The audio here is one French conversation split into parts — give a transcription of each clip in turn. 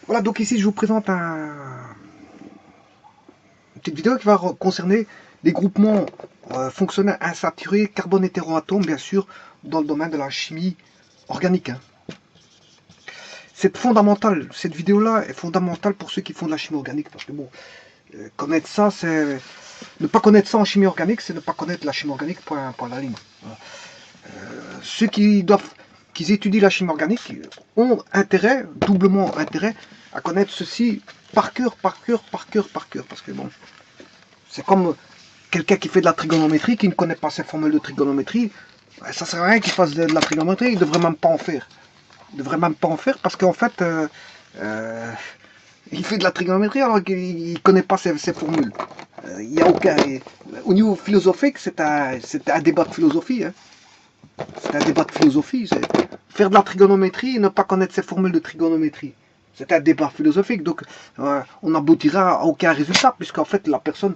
Voilà, donc ici je vous présente une petite vidéo qui va concerner les groupements fonctionnels insaturés, carbone hétéroatome, bien sûr, dans le domaine de la chimie organique. C'est fondamental, cette vidéo-là est fondamentale pour ceux qui font de la chimie organique, parce que bon, connaître ça, c'est... Ne pas connaître ça en chimie organique, c'est ne pas connaître la chimie organique, point à la ligne. Voilà. Ceux qui étudient la chimie organique ont intérêt, doublement intérêt, à connaître ceci par cœur, parce que bon, c'est comme quelqu'un qui fait de la trigonométrie, qui ne connaît pas ses formules de trigonométrie, ça sert à rien qu'il fasse de la trigonométrie, il ne devrait même pas en faire. Il devrait même pas en faire parce qu'en fait, il fait de la trigonométrie alors qu'il ne connaît pas ses formules. Il y a aucun... Au niveau philosophique, c'est un débat de philosophie. Hein. C'est un débat de philosophie. Faire de la trigonométrie et ne pas connaître ses formules de trigonométrie. C'est un débat philosophique. Donc, on n'aboutira à aucun résultat, puisqu'en fait, la personne...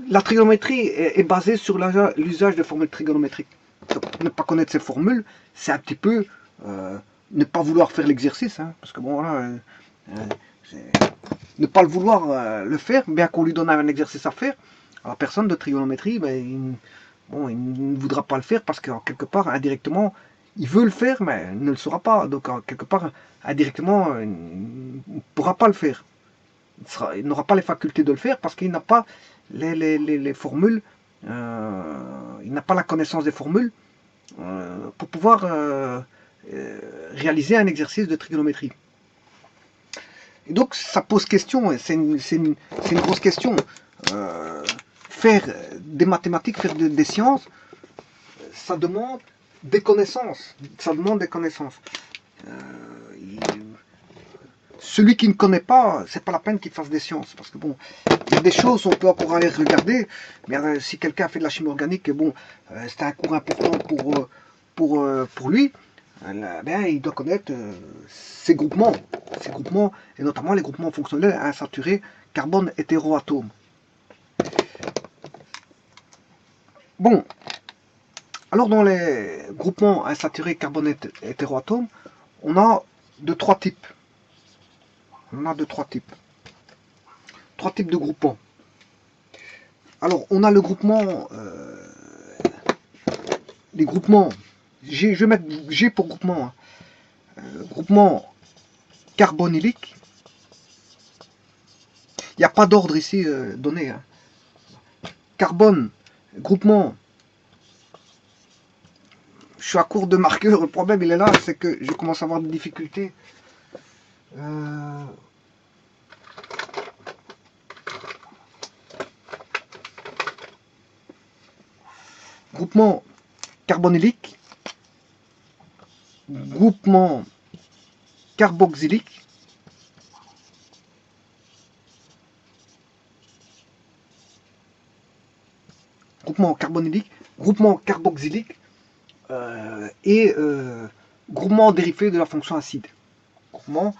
la trigonométrie est basée sur l'usage de formules trigonométriques. Donc, ne pas connaître ces formules, c'est un petit peu ne pas vouloir faire l'exercice. Hein, parce que bon, voilà... ne pas le vouloir le faire, bien qu'on lui donne un exercice à faire, la personne de trigonométrie, ben, il ne voudra pas le faire parce que quelque part, indirectement, il veut le faire, mais il ne le saura pas. Donc, quelque part, indirectement, il ne pourra pas le faire. Il n'aura pas les facultés de le faire parce qu'il n'a pas les formules, il n'a pas la connaissance des formules pour pouvoir réaliser un exercice de trigonométrie. Et donc ça pose question, c'est une grosse question. Faire des mathématiques, faire des sciences, ça demande des connaissances. Ça demande des connaissances. Celui qui ne connaît pas, c'est pas la peine qu'il fasse des sciences. Parce que bon, il y a des choses, on peut encore aller regarder. Mais si quelqu'un fait de la chimie organique, bon, c'est un cours important pour lui. Ben, il doit connaître ces groupements, et notamment les groupements fonctionnels insaturés carbone hétéroatome. Bon, alors dans les groupements insaturés carbone hétéroatome, on a de trois types. On a de trois types. Trois types de groupements. Alors, on a le groupement, les groupements, je vais mettre G pour groupement, hein. Groupement carbonylique. Il n'y a pas d'ordre ici donné. Hein. Carbone, groupement. Je suis à court de marqueurs. Le problème, il est là, c'est que je commence à avoir des difficultés. Groupement carbonylique. Groupement carboxylique. Groupement carbonylique. Groupement carboxylique. Et groupement dérivé de la fonction acide. Groupement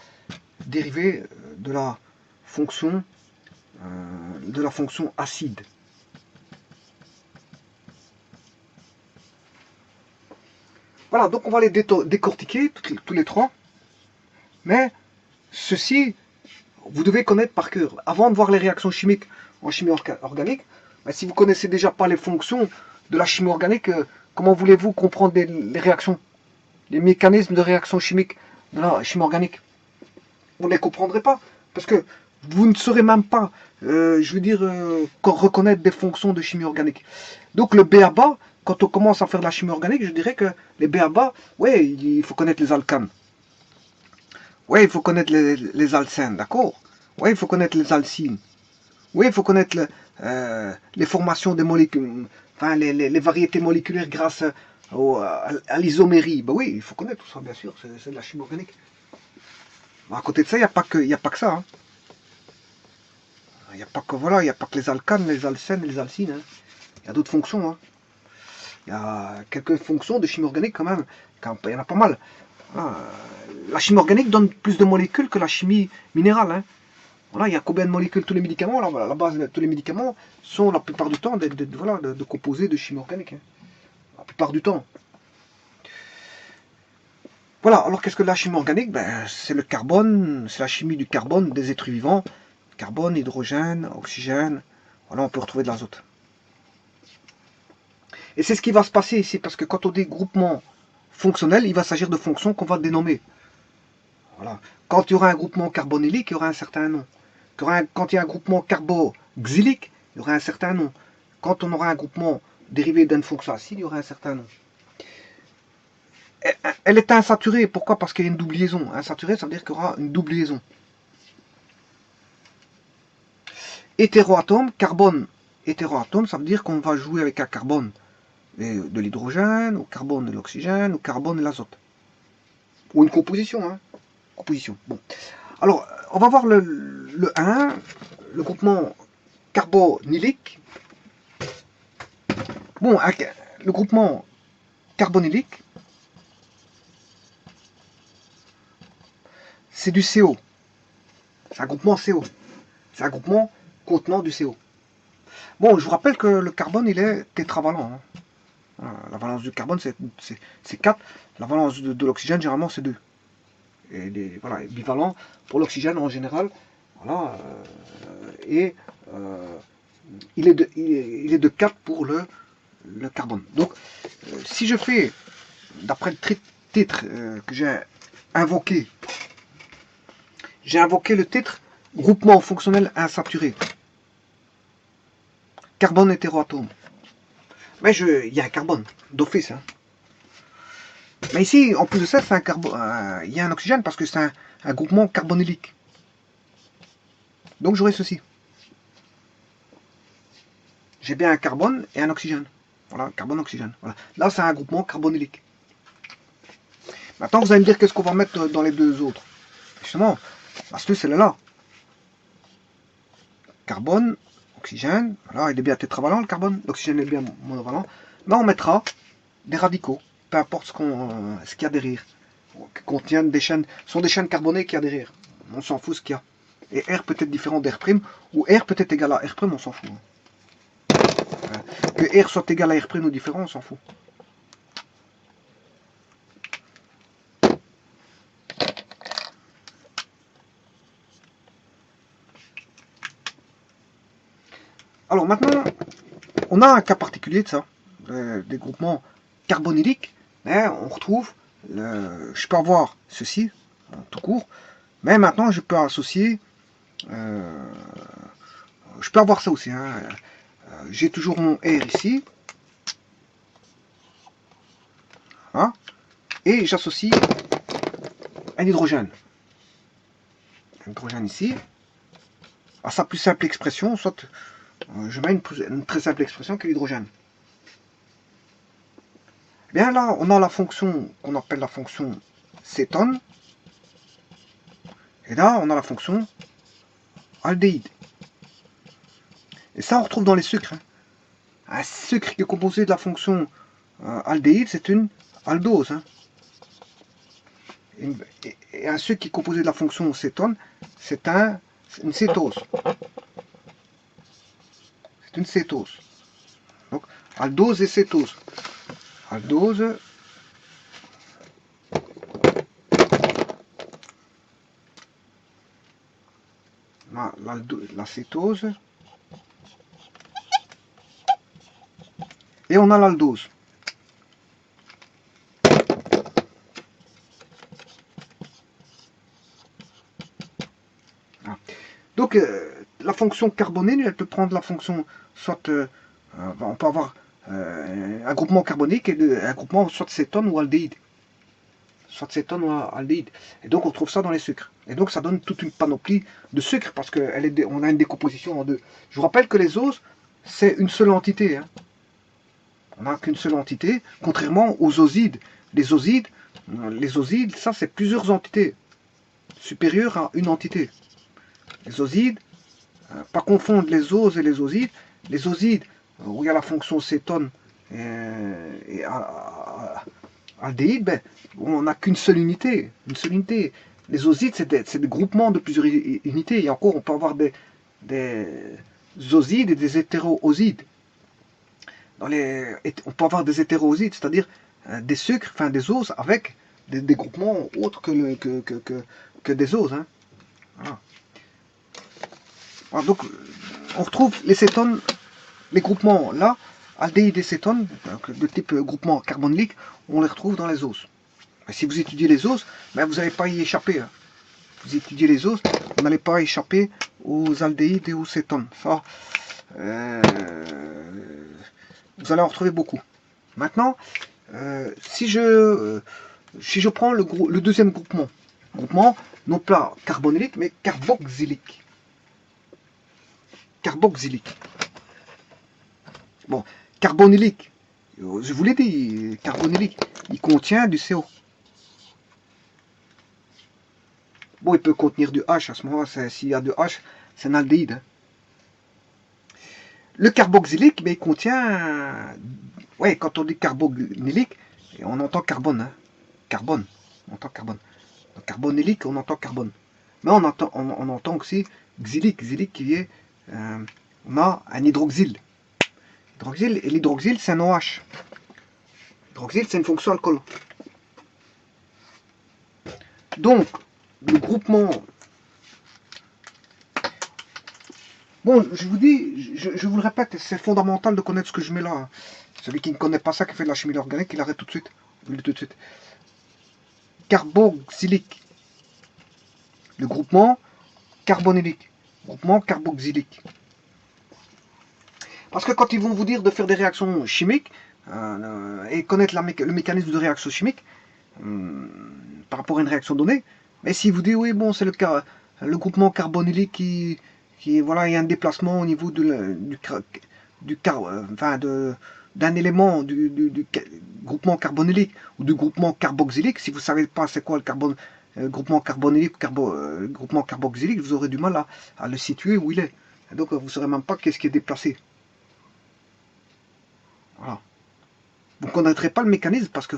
dérivé de la fonction acide. Voilà, donc on va les décortiquer tous les trois. Mais ceci, vous devez connaître par cœur. Avant de voir les réactions chimiques en chimie organique, si vous ne connaissez déjà pas les fonctions de la chimie organique, comment voulez-vous comprendre les réactions, les mécanismes de réaction chimique de la chimie organique? Vous ne les comprendrez pas, parce que vous ne saurez même pas, je veux dire, reconnaître des fonctions de chimie organique. Donc le B.A.B.A., quand on commence à faire de la chimie organique, je dirais que les B.A.B.A., ouais, il faut connaître les alcanes. Ouais, il faut connaître les alcènes, d'accord? Ouais, il faut connaître les alcynes. Oui, il faut connaître les formations des molécules, enfin les variétés moléculaires grâce à l'isomérie. Ben oui, il faut connaître tout ça, bien sûr, c'est de la chimie organique. Mais à côté de ça, il n'y a pas que ça. Hein. Il n'y a pas que voilà, il n'y a pas que les alcanes, les alcènes, les alcynes. Hein. Il y a d'autres fonctions. Hein. Il y a quelques fonctions de chimie organique quand même. Il y en a pas mal. Voilà. La chimie organique donne plus de molécules que la chimie minérale. Hein. Voilà, il y a combien de molécules? Tous les médicaments, là, la base de tous les médicaments sont la plupart du temps de composés de chimie organique. Hein. La plupart du temps. Voilà, alors qu'est-ce que la chimie organique? Ben, c'est le carbone, c'est la chimie du carbone des êtres vivants. Carbone, hydrogène, oxygène. Voilà, on peut retrouver de l'azote. Et c'est ce qui va se passer ici, parce que quand on dit groupement fonctionnel, il va s'agir de fonctions qu'on va dénommer. Voilà. Quand il y aura un groupement carbonylique, il y aura un certain nom. Quand il y a un groupement carboxylique, il y aura un certain nom. Quand on aura un groupement dérivé d'une fonction acide, il y aura un certain nom. Elle est insaturée. Pourquoi? Parce qu'il y a une double liaison. Insaturée, ça veut dire qu'il y aura une double liaison. Hétéroatome, carbone. Hétéroatome, ça veut dire qu'on va jouer avec un carbone de l'hydrogène, ou carbone de l'oxygène, ou carbone de l'azote. Ou une composition, hein. Composition. Bon. Alors, on va voir le 1, le groupement carbonylique. Bon, le groupement carbonylique, c'est du CO. C'est un groupement CO. C'est un groupement contenant du CO. Bon, je vous rappelle que le carbone, il est tétravalent. Hein. Voilà, la valence du carbone, c'est 4. La valence de l'oxygène, généralement, c'est 2. Et voilà, bivalent pour l'oxygène en général. Voilà, et il est de 4 pour le carbone. Donc, si je fais, d'après le titre que j'ai invoqué le titre groupement fonctionnel insaturé. Carbone hétéroatome. Mais il y a un carbone, d'office. Hein. Mais ici, en plus de ça, il y a un oxygène parce que c'est un groupement carbonylique. Donc j'aurai ceci. J'ai bien un carbone et un oxygène. Voilà, carbone-oxygène. Voilà. Là, c'est un groupement carbonylique. Maintenant, vous allez me dire qu'est-ce qu'on va mettre dans les deux autres. Justement, l'astuce, elle est là. Carbone, oxygène. Voilà, il est bien tétravalent, le carbone. L'oxygène est bien monovalent. Mais on mettra des radicaux. Peu importe ce qu'il y a derrière. Qui contiennent des chaînes. Ce sont des chaînes carbonées qu'il y a derrière. On s'en fout ce qu'il y a. Et R peut être différent d'R', ou R peut être égal à R', on s'en fout. Que R soit égal à R' ou différent, on s'en fout. Alors maintenant, on a un cas particulier de ça, des groupements carbonyliques, mais on retrouve, je peux avoir ceci, tout court, mais maintenant je peux associer, je peux avoir ça aussi, hein. J'ai toujours mon R ici, hein, et j'associe un hydrogène. Un hydrogène ici, à sa plus simple expression, soit je mets une très simple expression que l'hydrogène. Bien là, on a la fonction qu'on appelle la fonction cétone. Et là, on a la fonction aldéhyde. Et ça, on retrouve dans les sucres. Hein. Un sucre qui est composé de la fonction aldéhyde, c'est une aldose. Hein. Et un sucre qui est composé de la fonction cétone, c'est une cétose. C'est une cétose. Donc, aldose et cétose. Aldose la cétose et on a l'aldose. Donc la fonction carbonée, elle peut prendre la fonction soit on peut avoir un groupement carbonique et un groupement soit cétone ou aldéhyde. Soit cétone ou aldéhyde. Et donc on trouve ça dans les sucres. Et donc ça donne toute une panoplie de sucres parce qu'on a une décomposition en deux. Je vous rappelle que les oses, c'est une seule entité. Hein. On n'a qu'une seule entité, contrairement aux osides. Les osides, ça c'est plusieurs entités, supérieures à une entité. Les osides, pas confondre les oses et les osides. Les osides, où il y a la fonction cétone et aldéhyde, ben, on n'a qu'une seule unité. Une seule unité. Les osides, c'est des groupements de plusieurs unités. Et encore, on peut avoir des osides et des hétéroosides. On peut avoir des hétéroosides, c'est-à-dire des sucres, enfin des oses avec des groupements autres que des oses. Hein. Voilà. Alors, donc, on retrouve les cétones, les groupements là, aldéhyde et cétone, de type groupement carbonylique, on les retrouve dans les oses. Et si vous étudiez les oses, ben vous n'allez pas y échapper. Hein. Vous étudiez les oses, vous n'allez pas échapper aux aldéhydes et aux cétones. Ça, vous allez en retrouver beaucoup. Maintenant, si je prends le deuxième groupement, non pas carbonylique, mais carboxylique. Carboxylique. Bon, carbonylique, je vous l'ai dit, carbonylique, il contient du CO. Bon, il peut contenir du H, à ce moment-là, s'il y a du H, c'est un aldéhyde. Hein. Le carboxylique, mais il contient... Ouais, quand on dit carbonylique, on entend carbone. Hein. Carbone, on entend carbone. Donc, carbonylique, on entend carbone. Mais on entend aussi xylique. Xylique qui est... on a un hydroxyle. Et l'hydroxyle, c'est un OH. L'hydroxyle, c'est une fonction alcool. Donc, le groupement... Bon, je vous dis, je vous le répète, c'est fondamental de connaître ce que je mets là. Celui qui ne connaît pas ça, qui fait de la chimie organique, il arrête tout de suite. Tout de suite. Carboxylique. Le groupement carbonylique. Groupement carboxylique. Parce que quand ils vont vous dire de faire des réactions chimiques, et connaître le mécanisme de réaction chimique, par rapport à une réaction donnée, mais s'il vous dit, oui, bon, c'est le groupement carbonylique qui voilà, il y a un déplacement au niveau d'un élément du groupement carbonylique ou du groupement carboxylique. Si vous ne savez pas c'est quoi le groupement carbonylique ou groupement carboxylique, vous aurez du mal à le situer où il est. Et donc vous ne saurez même pas qu'est-ce qui est déplacé. Voilà. Vous ne connaîtrez pas le mécanisme parce que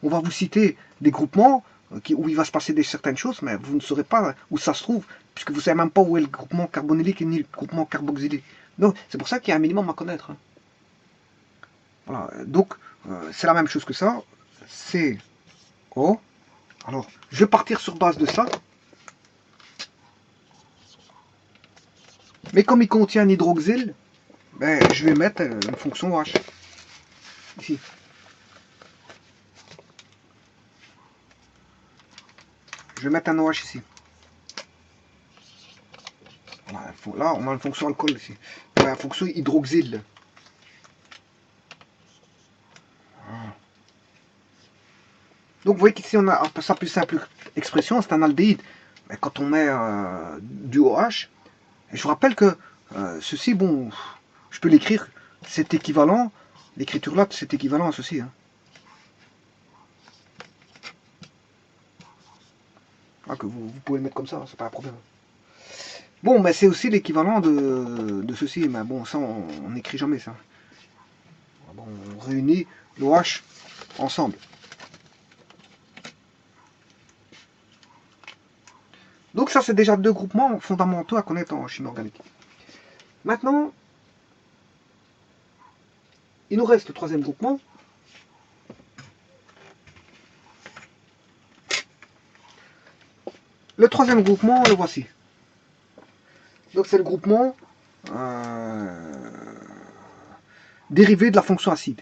on va vous citer des groupements où il va se passer certaines choses, mais vous ne saurez pas où ça se trouve, puisque vous ne savez même pas où est le groupement carbonylique ni le groupement carboxylique. Donc c'est pour ça qu'il y a un minimum à connaître. Hein. Voilà. Donc c'est la même chose que ça. C'est O. Alors, je vais partir sur base de ça. Mais comme il contient un hydroxyle, ben, je vais mettre une fonction H. Ici. Je vais mettre un OH ici. Là, on a une fonction alcool ici. On a une fonction hydroxyle. Donc vous voyez qu'ici on a sa plus simple expression, c'est un aldéhyde. Mais quand on met du OH, et je vous rappelle que ceci, bon, je peux l'écrire, c'est équivalent, l'écriture là, c'est équivalent à ceci. Hein. Ah, que vous pouvez le mettre comme ça, c'est pas un problème. Bon, mais c'est aussi l'équivalent de ceci, mais bon, ça on n'écrit jamais ça. Bon, on réunit l'OH ensemble. Donc ça, c'est déjà deux groupements fondamentaux à connaître en chimie organique. Maintenant, il nous reste le troisième groupement. Le troisième groupement, le voici. Donc c'est le groupement dérivé de la fonction acide.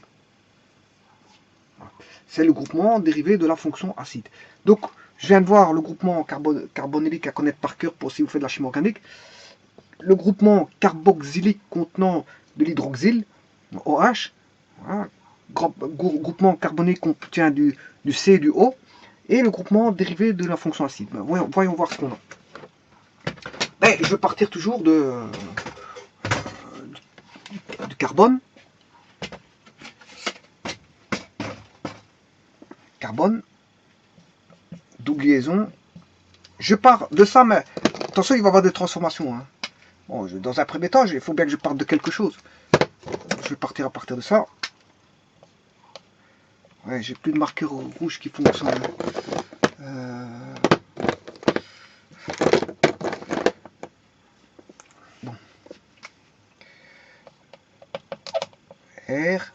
C'est le groupement dérivé de la fonction acide. Donc, je viens de voir le groupement carbonylique à connaître par cœur pour si vous faites de la chimie organique. Le groupement carboxylique contenant de l'hydroxyle, OH. Voilà. Groupement carbonylique contient du C et du O. Et le groupement dérivé de la fonction acide. Voyons voir ce qu'on a. Ben, je vais partir toujours du carbone. Carbone. Double liaison. Je pars de ça, mais attention, il va y avoir des transformations. Hein. Bon, dans un premier temps, il faut bien que je parte de quelque chose. Je vais partir à partir de ça. Ouais, j'ai plus de marqueur rouge qui fonctionne. Bon. R'.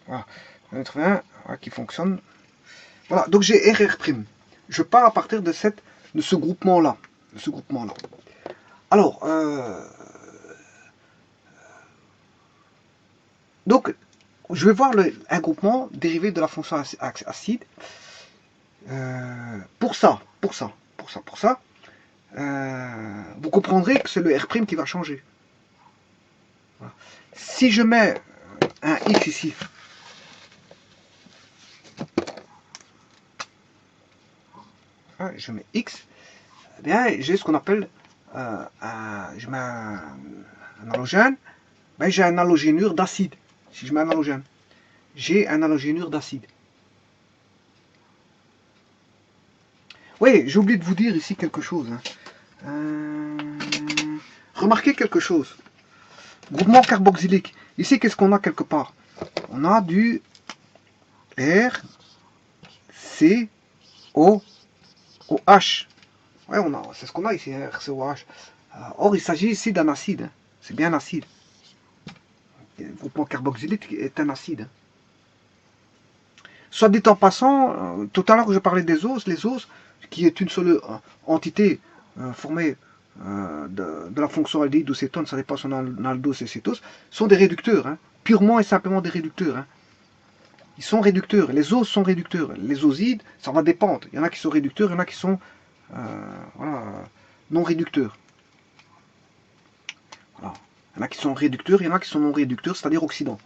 Voilà, 80, voilà, qui fonctionne. Voilà, donc j'ai RR'. Je pars à partir de ce groupement-là. Alors, donc, je vais voir un groupement dérivé de la fonction acide. Pour ça, vous comprendrez que c'est le R' qui va changer. Voilà. Si je mets un X ici, je mets X, eh bien j'ai ce qu'on appelle je mets un halogène, ben, j'ai un halogénure d'acide. Si je mets un halogène, j'ai un halogénure d'acide. Oui, j'ai oublié de vous dire ici quelque chose. Remarquez quelque chose. Groupement carboxylique. Ici, qu'est-ce qu'on a quelque part? On a du R, C, O, OH. Ouais, c'est ce qu'on a ici, RCOH. Or, il s'agit ici d'un acide. C'est bien un acide. Le groupement carboxylique est un acide. Soit dit en passant, tout à l'heure je parlais des os, les os, qui est une seule entité formée de la fonction aldéhyde ou cétone, ça dépend si on a aldose et cétose, sont des réducteurs, hein, purement et simplement des réducteurs. Hein. Ils sont réducteurs, les os sont réducteurs. Les osides, ça va dépendre. Il y en a qui sont réducteurs, il y en a qui sont voilà, non réducteurs. Voilà. Il y en a qui sont réducteurs, il y en a qui sont non réducteurs, c'est-à-dire oxydants.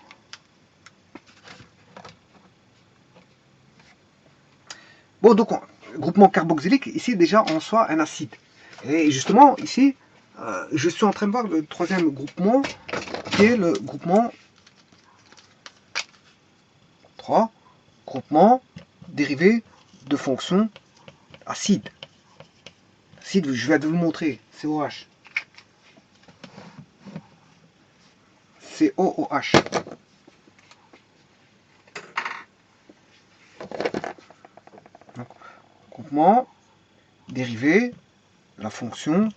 Bon, donc, groupement carboxylique, ici déjà en soi un acide. Et justement, ici, je suis en train de voir le troisième groupement, qui est le groupement 3, groupement dérivé de fonction acide. Acide, je vais vous le montrer, COH. COOH. Donc, groupement dérivé de la fonction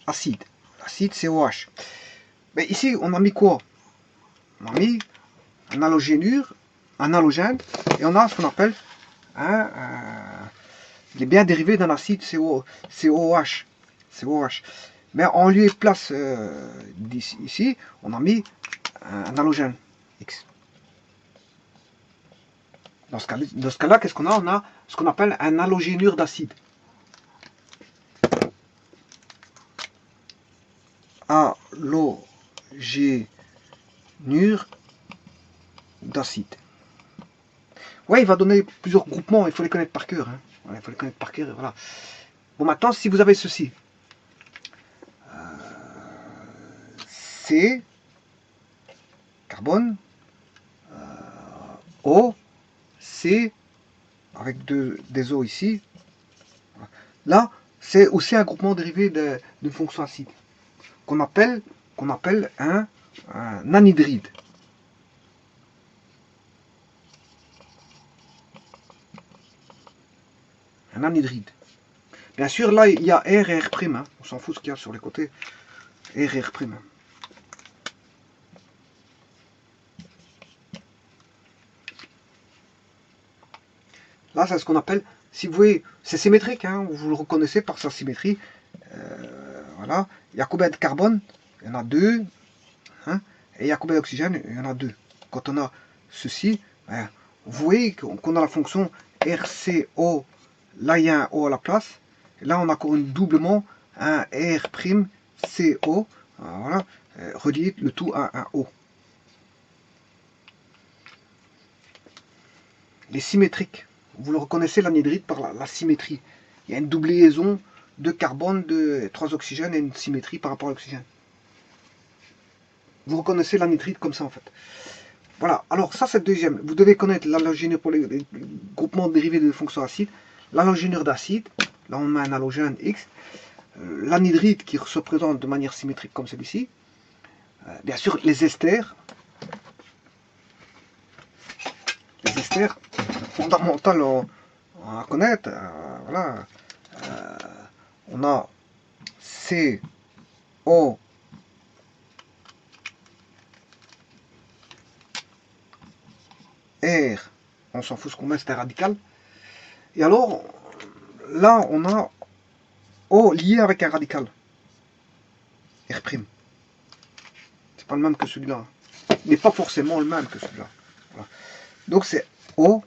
acide. Acide COH. Mais ici, on a mis quoi? On a mis un halogénure, un halogène, et on a ce qu'on appelle il est bien dérivé d'un acide COH. Mais en lieu et place ici, on a mis un halogène X. Dans ce cas-là, qu'est-ce qu'on a? On a ce qu'on appelle un halogénure d'acide. Halogénure d'acide. Ouais, il va donner plusieurs groupements, il faut les connaître par cœur. Hein. Voilà, il faut les connaître par cœur, voilà. Bon, maintenant, si vous avez ceci, C, carbone, O, C, avec des O ici. Là, c'est aussi un groupement dérivé d'une fonction acide, qu'on appelle un anhydride. Un anhydride. Bien sûr, là, il y a R et R', hein. On s'en fout ce qu'il y a sur les côtés. R et R'. Là, c'est ce qu'on appelle, si vous voyez, c'est symétrique, hein, vous le reconnaissez par sa symétrie. Voilà. Il y a combien de carbone? Il y en a 2. Hein, et il y a combien d'oxygène? Il y en a 2. Quand on a ceci, ben, vous voyez qu'on a la fonction RCO, là il y a un O à la place. Et là on a encore un doublement, un R'CO, voilà, relié le tout à un O. Les symétriques, vous le reconnaissez l'anhydride par la symétrie. Il y a une double liaison de carbone, de 3 oxygènes et une symétrie par rapport à l'oxygène. Vous reconnaissez l'anhydride comme ça en fait. Voilà, alors ça c'est le deuxième. Vous devez connaître l'halogénure pour les groupements dérivés de fonctions acides, l'halogénure d'acide, là on met un halogène X, l'anhydride qui se présente de manière symétrique comme celui-ci, bien sûr les esters fondamentales à connaître, voilà, on a CO, R, on s'en fout ce qu'on met, c'est un radical. Et alors, là, on a O lié avec un radical. R'. C'est pas le même que celui-là. Il n'est pas forcément le même que celui-là. Voilà. Donc c'est O.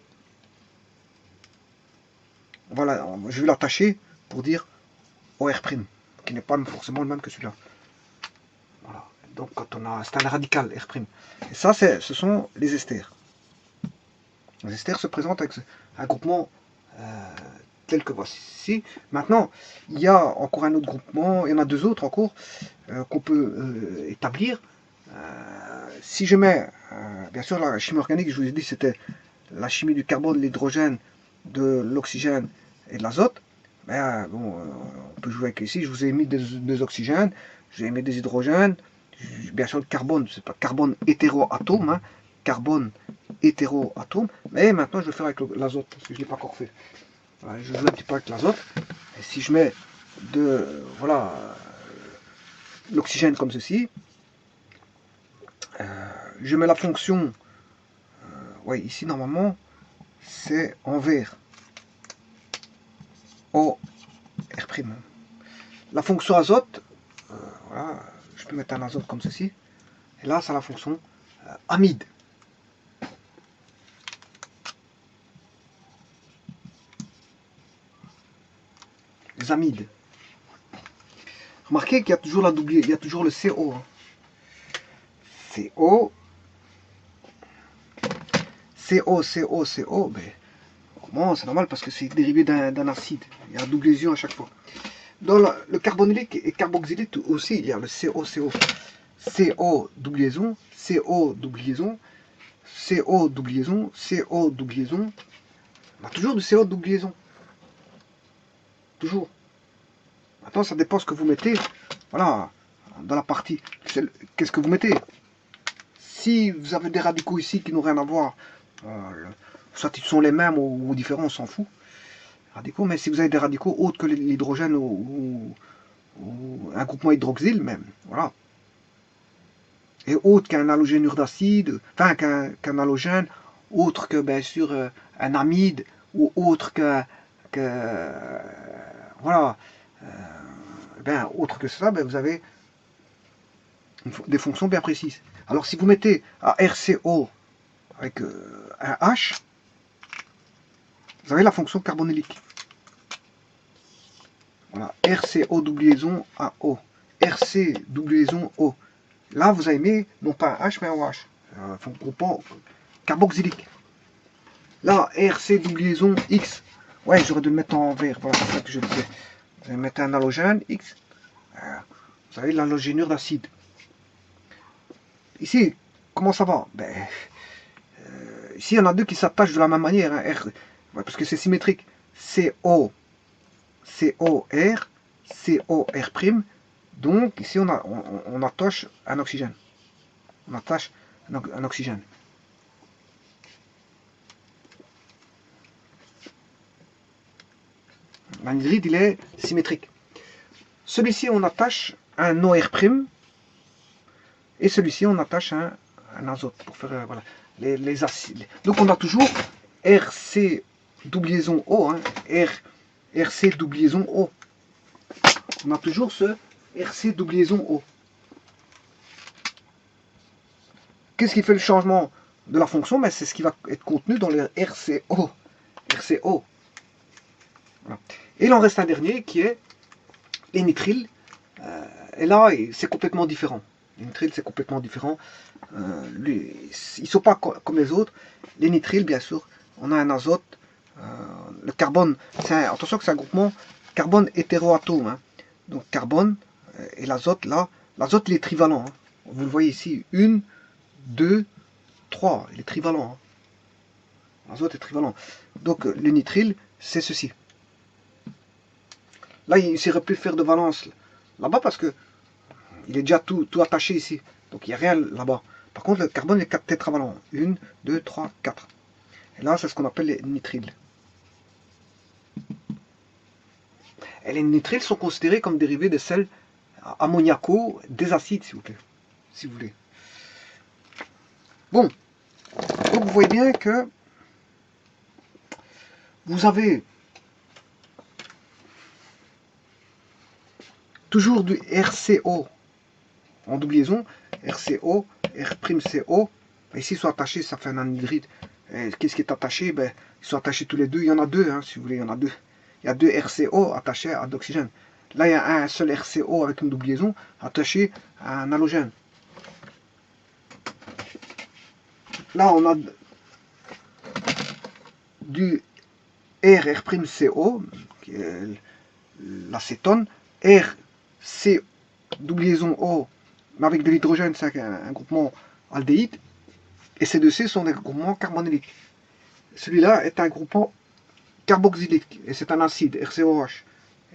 Voilà, je vais l'attacher pour dire OR', qui n'est pas forcément le même que celui-là. Voilà. Donc quand on a, c'est un radical R'. Et ça, ce sont les esters. Les esters se présentent avec un groupement tel que voici. Maintenant, il y a encore un autre groupement, il y en a deux autres encore qu'on peut établir. Si je mets, bien sûr, la chimie organique, je vous ai dit, c'était la chimie du carbone, de l'hydrogène, de l'oxygène et de l'azote. Ben, bon, on peut jouer avec ici. Je vous ai mis des oxygènes, j'ai mis des hydrogènes. Bien sûr, le carbone, c'est pas carbone hétéroatome, hein, carbone hétéroatome. Mais maintenant, je vais faire avec l'azote parce que je ne l'ai pas encore fait. Voilà, je joue un petit peu avec l'azote. Et si je mets voilà, l'oxygène comme ceci, je mets la fonction, ouais, ici normalement, c'est en vert. OR'. La fonction azote, voilà, je peux mettre un azote comme ceci. Et là, c'est la fonction amide. Les amides. Remarquez qu'il y a toujours la double, il y a toujours le CO. Hein. CO, ben, bon, c'est normal parce que c'est dérivé d'un acide. Il y a un double lésion à chaque fois. Dans le carbonylique et carboxylique aussi, il y a le COCO. CO double liaison, CO double liaison, CO double liaison, CO double liaison. On a toujours du CO double liaison. Toujours. Maintenant, ça dépend ce que vous mettez. Voilà, dans la partie. Qu'est-ce que vous mettez? Si vous avez des radicaux ici qui n'ont rien à voir, soit ils sont les mêmes ou différents, on s'en fout. Radicaux, mais si vous avez des radicaux autres que l'hydrogène ou un groupement hydroxyle même, voilà. Et autre qu'un halogène d'acide, enfin qu'un halogène, autre que bien sûr un amide, ou autre que voilà, ben, autre que ça, ben, vous avez des fonctions bien précises. Alors si vous mettez à RCO avec un H, vous avez la fonction carbonylique. Voilà, RCO double liaison à O, RC double liaison O. Là, vous avez mis non pas un H, mais un OH. Groupement carboxylique. Là, RC double liaison X. Ouais, j'aurais dû le mettre en vert. Voilà, c'est ça que je disais. Vous allez mettre un halogène X. Vous avez l'halogénure d'acide. Ici, comment ça va? Ben, ici, il y en a deux qui s'attachent de la même manière. Hein. Ouais, parce que c'est symétrique. CO, COR, COR'. Donc, ici, on attache un oxygène. On attache un oxygène. L'anhydride, il est symétrique. Celui-ci, on attache un OR'. Et celui-ci, on attache un azote pour faire voilà, les acides. Donc, on a toujours RC double liaison O. Hein, RC double liaison O. On a toujours ce RC double liaison O. Qu'est-ce qui fait le changement de la fonction? Ben, c'est ce qui va être contenu dans le RCO. RCO. Voilà. Et il en reste un dernier qui est les nitriles. Et là, c'est complètement différent. Les nitriles, c'est complètement différent. Ils ne sont pas comme les autres. Les nitriles, bien sûr, on a un azote. Le carbone, attention que c'est un groupement carbone hétéroatome. Hein. Donc carbone et l'azote, là, l'azote, il est trivalent. Hein. Vous le voyez ici, 1, 2, 3. Il est trivalent. Hein. L'azote est trivalent. Donc les nitriles, c'est ceci. Là, il ne saurait plus faire de valence là-bas parce que il est déjà tout attaché ici. Donc il n'y a rien là-bas. Par contre, le carbone est 4 tétravalents. 1, 2, 3, 4. Et là, c'est ce qu'on appelle les nitriles. Et les nitriles sont considérés comme dérivés des sels ammoniaco des acides, s'il vous plaît. Si vous voulez. Bon. Donc vous voyez bien que vous avez toujours du RCO en double liaison, RCO, R'CO. Ici, ils sont attachés, ça fait un anhydride. Qu'est-ce qui est attaché? Ben, ils sont attachés tous les deux. Il y en a deux, hein, si vous voulez, il y en a deux. Il y a deux RCO attachés à d'oxygène. Là, il y a un seul RCO avec une double liaison attaché à un halogène. Là, on a du R'CO, qui est l'acétone, RC double liaison O, mais avec de l'hydrogène, c'est un groupement aldéhyde, et ces deux C sont des groupements carbonyliques. Celui-là est un groupement carboxylique, et c'est un acide, RCOH.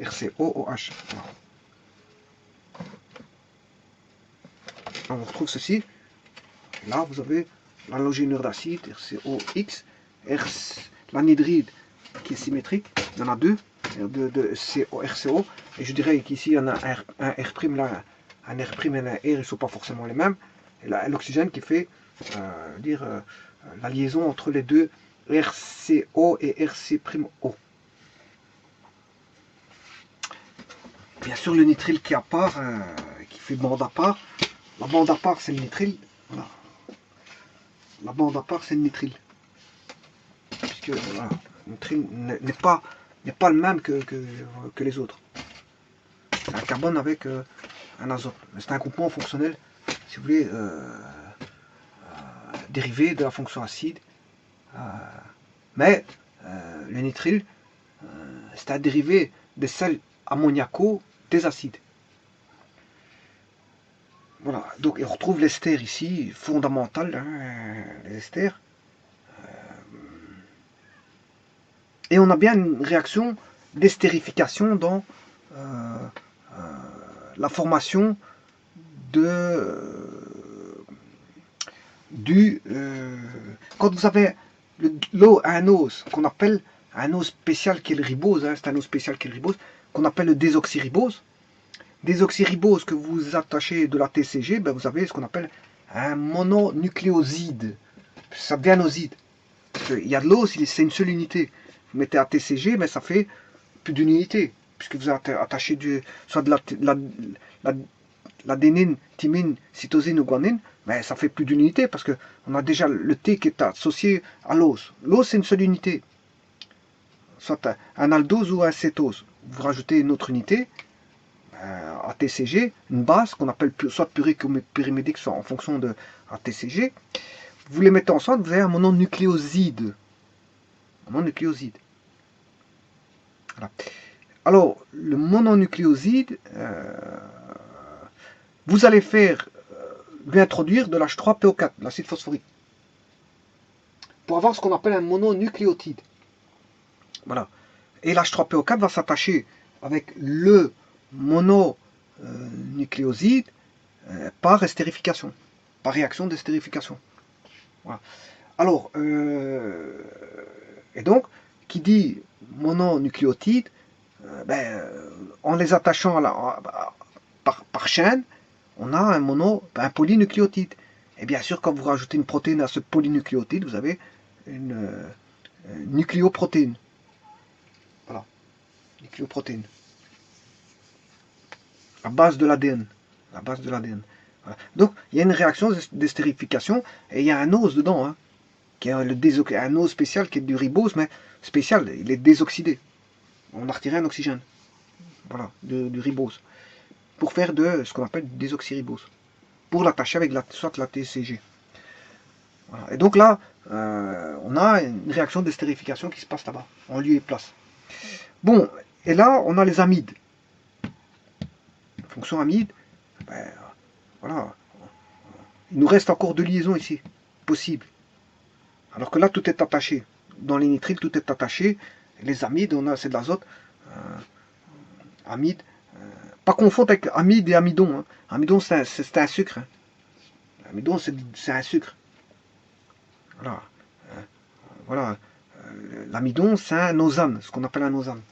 RCOOH. Voilà. On retrouve ceci. Là, vous avez l'halogénure d'acide, RCOX, l'anhydride qui est symétrique, il y en a deux, de RCO, et je dirais qu'ici il y en a un R', là, un R' et un R, ils ne sont pas forcément les mêmes, et là l'oxygène qui fait la liaison entre les deux RCO et RC''O. Bien sûr le nitrile qui est à part, qui fait bande à part, la bande à part c'est le nitrile, voilà. La bande à part c'est le nitrile. Puisque voilà, le nitrile n'est pas le même que les autres. C'est un carbone avec un azote. C'est un groupement fonctionnel, si vous voulez, dérivé de la fonction acide. Mais le nitrile, c'est un dérivé des sels ammoniacaux des acides. Voilà, donc on retrouve l'ester ici, fondamental, hein, les esters. Et on a bien une réaction d'estérification dans la formation quand vous avez l'eau à un os qu'on appelle un os spécial qui est le ribose, hein, c'est un os spécial qui est le ribose, qu'on appelle le désoxyribose. Désoxyribose que vous attachez de la TCG, ben vous avez ce qu'on appelle un mononucléoside. Ça devient un oside. Il y a de l'eau, c'est une seule unité. Vous mettez à TCG, mais ça fait plus d'une unité, puisque vous attachez soit de l'adénine, thymine, cytosine ou guanine, mais ça fait plus d'une unité, parce qu'on a déjà le T qui est associé à l'os. L'os, c'est une seule unité. Soit un aldose ou un cétose. Vous rajoutez une autre unité, ATCG, une base qu'on appelle soit purique ou pyrimédique, soit en fonction de ATCG. Vous les mettez ensemble, vous avez un mononucléoside. Mononucléoside. Voilà. Alors, le mononucléoside, vous allez lui introduire de l'H3PO4, l'acide phosphorique, pour avoir ce qu'on appelle un mononucléotide. Voilà. Et l'H3PO4 va s'attacher avec le mononucléoside par estérification, par réaction d'estérification. Voilà. Alors, et donc, qui dit mononucléotide, en les attachant par chaîne, on a un polynucléotide. Et bien sûr, quand vous rajoutez une protéine à ce polynucléotide, vous avez une nucléoprotéine. Voilà, nucléoprotéine. La base de l'ADN. La base de l'ADN. Voilà. Donc, il y a une réaction d'estérification et il y a un os dedans, hein, qui est un os spécial qui est du ribose, mais spécial, il est désoxydé. On a retiré un oxygène. Voilà, du ribose. Pour faire de ce qu'on appelle du désoxyribose. Pour l'attacher avec soit la TCG. Voilà. Et donc là, on a une réaction d'estérification qui se passe là-bas, en lieu et place. Bon, et là, on a les amides. Fonction amide, voilà. Il nous reste encore deux liaisons ici, possibles. Alors que là, tout est attaché. Dans les nitriles, tout est attaché. Les amides, c'est de l'azote. Amide. Pas confondre avec amide et amidon. Hein. Amidon, c'est un sucre. Hein. Amidon, c'est un sucre. Voilà. Voilà. L'amidon, c'est un osane, ce qu'on appelle un osane.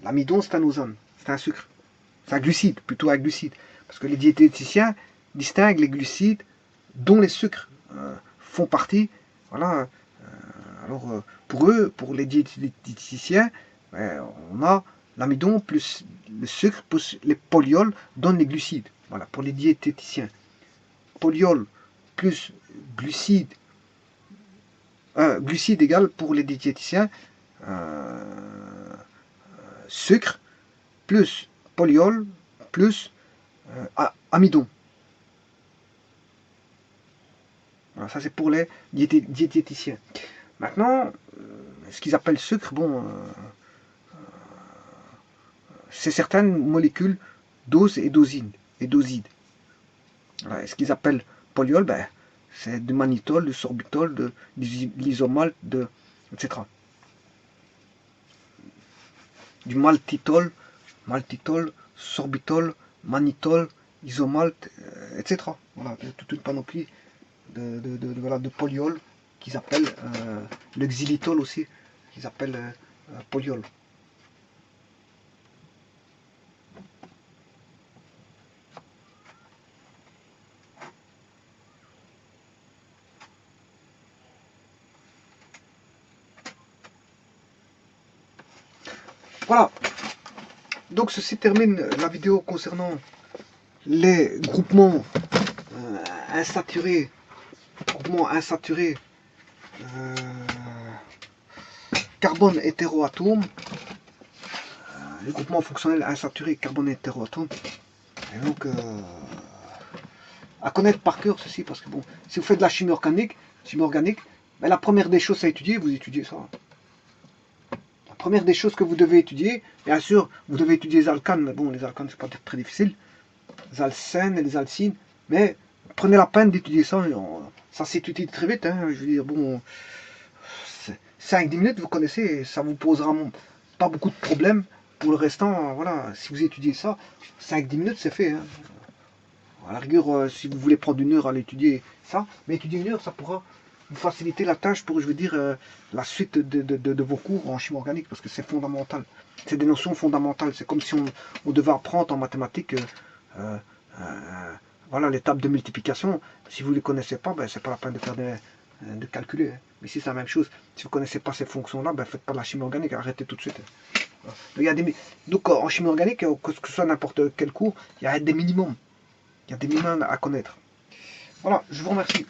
L'amidon, c'est un osane. C'est un sucre. C'est un glucide, plutôt un glucide. Parce que les diététiciens distinguent les glucides, dont les sucres font partie, voilà. Alors, pour eux, pour les diététiciens, on a l'amidon plus le sucre plus les polyols donnent les glucides. Voilà, pour les diététiciens. Polyol plus glucides, glucides égale pour les diététiciens, sucre plus polyol plus amidon. Voilà, ça c'est pour les diététiciens. Maintenant, ce qu'ils appellent sucre, bon, c'est certaines molécules dose et dosine et doside. Voilà, ce qu'ils appellent polyol, ben, c'est du mannitol, du sorbitol, de l'isomalt, etc. Du maltitol, sorbitol, mannitol, isomalt, etc. Voilà, toute une panoplie de polyol qu'ils appellent le xylitol aussi, qu'ils appellent polyol. Voilà, donc ceci termine la vidéo concernant les groupements insaturés, carbone hétéroatome, les groupements fonctionnels insaturés carbone hétéroatome. Et donc, à connaître par cœur ceci, parce que bon, si vous faites de la chimie organique, ben, la première des choses à étudier, vous étudiez ça. La première des choses que vous devez étudier, bien sûr, vous devez étudier les alcanes, mais bon, les alcanes, c'est pas très difficile. Les alcènes et les alcynes, mais prenez la peine d'étudier ça, ça s'étudie très vite, hein, je veux dire, bon, 5-10 minutes, vous connaissez, ça vous posera pas beaucoup de problèmes. Pour le restant, voilà, si vous étudiez ça, 5-10 minutes, c'est fait. Hein. À la rigueur, si vous voulez prendre 1 heure à l'étudier ça, mais étudier 1 heure, ça pourra vous faciliter la tâche pour, je veux dire, la suite de vos cours en chimie organique, parce que c'est fondamental. C'est des notions fondamentales. C'est comme si on devait apprendre en mathématiques, voilà, les tables de multiplication. Si vous ne les connaissez pas, ben, c'est pas la peine de calculer. Hein. Mais si c'est la même chose, si vous ne connaissez pas ces fonctions-là, ben, faites pas de la chimie organique, arrêtez tout de suite. Donc en chimie organique, que ce soit n'importe quel cours, il y a des minimums. Il y a des minimums à connaître. Voilà, je vous remercie.